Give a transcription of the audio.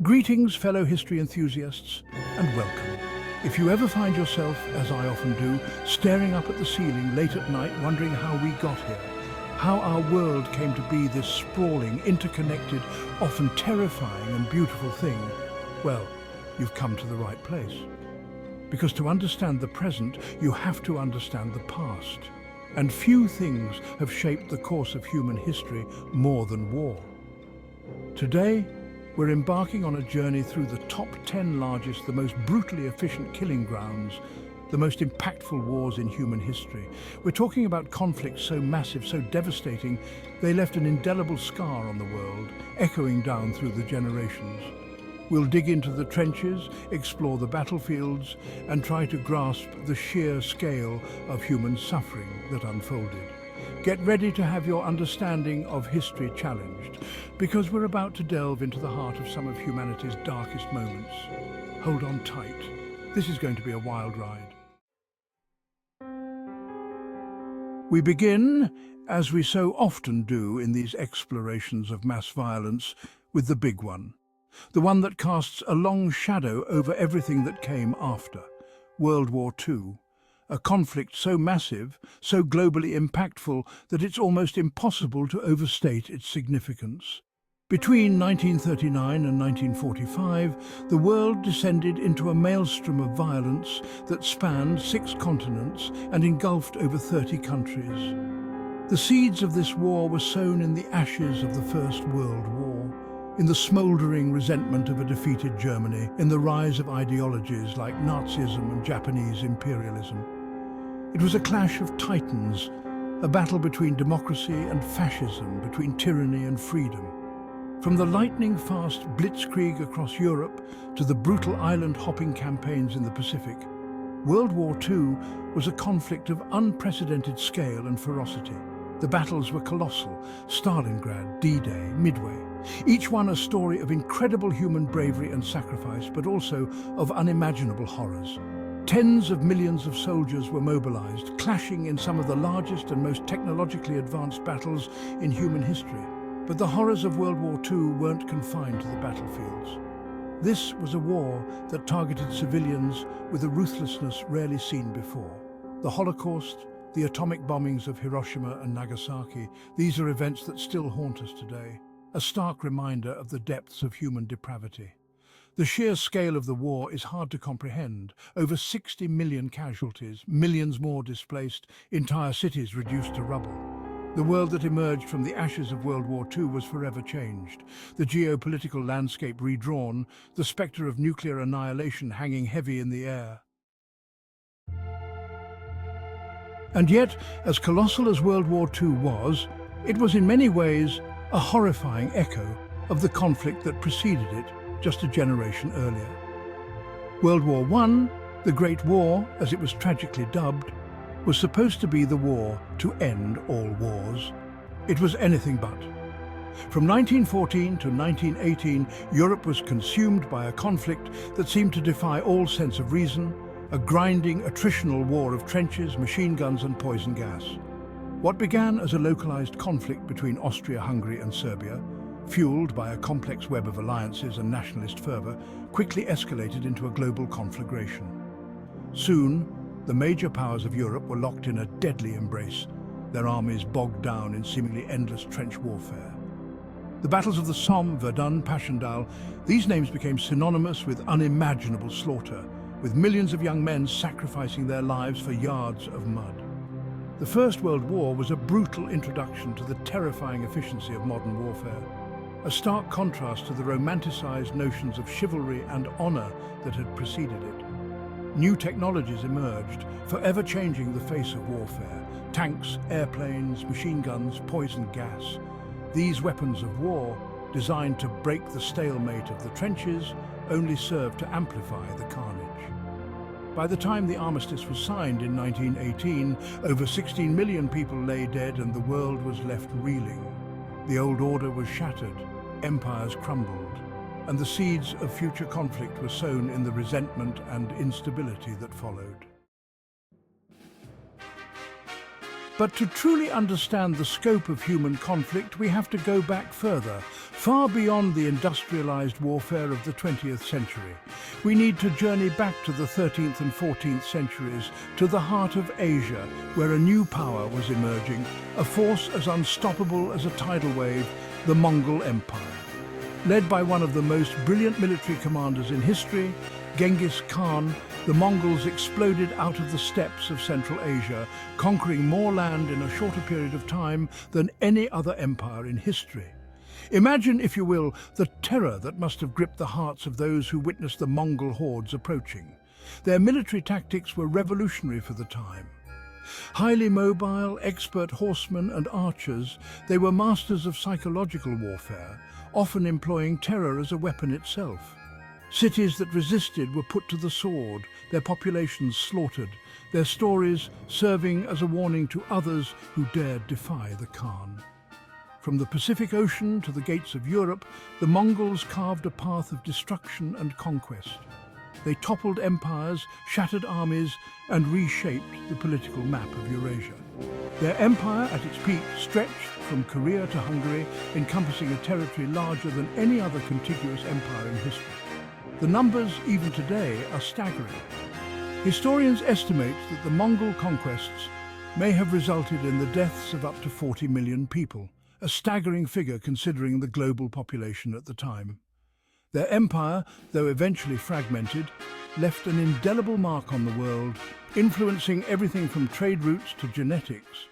Greetings, fellow history enthusiasts, and welcome. If you ever find yourself, as I often do, staring up at the ceiling late at night wondering how we got here, how our world came to be this sprawling, interconnected, often terrifying and beautiful thing, well, you've come to the right place. Because to understand the present, you have to understand the past. And few things have shaped the course of human history more than war. Today, we're embarking on a journey through the top 10 largest, the most brutally efficient killing grounds, the most impactful wars in human history. We're talking about conflicts so massive, so devastating, they left an indelible scar on the world, echoing down through the generations. We'll dig into the trenches, explore the battlefields, and try to grasp the sheer scale of human suffering that unfolded. Get ready to have your understanding of history challenged, because we're about to delve into the heart of some of humanity's darkest moments. Hold on tight. This is going to be a wild ride. We begin, as we so often do in these explorations of mass violence, with the big one. The one that casts a long shadow over everything that came after, World War II. A conflict so massive, so globally impactful that it's almost impossible to overstate its significance. Between 1939 and 1945, the world descended into a maelstrom of violence that spanned 6 continents and engulfed over 30 countries. The seeds of this war were sown in the ashes of the First World War, in the smouldering resentment of a defeated Germany, in the rise of ideologies like Nazism and Japanese imperialism. It was a clash of titans, a battle between democracy and fascism, between tyranny and freedom. From the lightning-fast blitzkrieg across Europe to the brutal island-hopping campaigns in the Pacific, World War II was a conflict of unprecedented scale and ferocity. The battles were colossal: Stalingrad, D-Day, Midway. Each one a story of incredible human bravery and sacrifice, but also of unimaginable horrors. Tens of millions of soldiers were mobilized, clashing in some of the largest and most technologically advanced battles in human history. But the horrors of World War II weren't confined to the battlefields. This was a war that targeted civilians with a ruthlessness rarely seen before. The Holocaust, the atomic bombings of Hiroshima and Nagasaki, these are events that still haunt us today, a stark reminder of the depths of human depravity. The sheer scale of the war is hard to comprehend. Over 60 million casualties, millions more displaced, entire cities reduced to rubble. The world that emerged from the ashes of World War II was forever changed. The geopolitical landscape redrawn, the spectre of nuclear annihilation hanging heavy in the air. And yet, as colossal as World War II was, it was in many ways a horrifying echo of the conflict that preceded it just a generation earlier. World War I, the Great War, as it was tragically dubbed, was supposed to be the war to end all wars. It was anything but. From 1914 to 1918, Europe was consumed by a conflict that seemed to defy all sense of reason, a grinding, attritional war of trenches, machine guns and poison gas. What began as a localized conflict between Austria-Hungary and Serbia, fueled by a complex web of alliances and nationalist fervor, quickly escalated into a global conflagration. Soon, the major powers of Europe were locked in a deadly embrace, their armies bogged down in seemingly endless trench warfare. The battles of the Somme, Verdun, Passchendaele, these names became synonymous with unimaginable slaughter, with millions of young men sacrificing their lives for yards of mud. The First World War was a brutal introduction to the terrifying efficiency of modern warfare, a stark contrast to the romanticized notions of chivalry and honor that had preceded it. New technologies emerged, forever changing the face of warfare. Tanks, airplanes, machine guns, poison gas. These weapons of war, designed to break the stalemate of the trenches, only served to amplify the carnage. By the time the armistice was signed in 1918, over 16 million people lay dead and the world was left reeling. The old order was shattered, empires crumbled, and the seeds of future conflict were sown in the resentment and instability that followed. But to truly understand the scope of human conflict, we have to go back further, far beyond the industrialized warfare of the 20th century. We need to journey back to the 13th and 14th centuries, to the heart of Asia, where a new power was emerging, a force as unstoppable as a tidal wave, the Mongol Empire. Led by one of the most brilliant military commanders in history, Genghis Khan, the Mongols exploded out of the steppes of Central Asia, conquering more land in a shorter period of time than any other empire in history. Imagine, if you will, the terror that must have gripped the hearts of those who witnessed the Mongol hordes approaching. Their military tactics were revolutionary for the time. Highly mobile, expert horsemen and archers, they were masters of psychological warfare, often employing terror as a weapon itself. Cities that resisted were put to the sword, their populations slaughtered, their stories serving as a warning to others who dared defy the Khan. From the Pacific Ocean to the gates of Europe, the Mongols carved a path of destruction and conquest. They toppled empires, shattered armies, and reshaped the political map of Eurasia. Their empire, at its peak, stretched from Korea to Hungary, encompassing a territory larger than any other contiguous empire in history. The numbers, even today, are staggering. Historians estimate that the Mongol conquests may have resulted in the deaths of up to 40 million people, a staggering figure considering the global population at the time. Their empire, though eventually fragmented, left an indelible mark on the world, influencing everything from trade routes to genetics.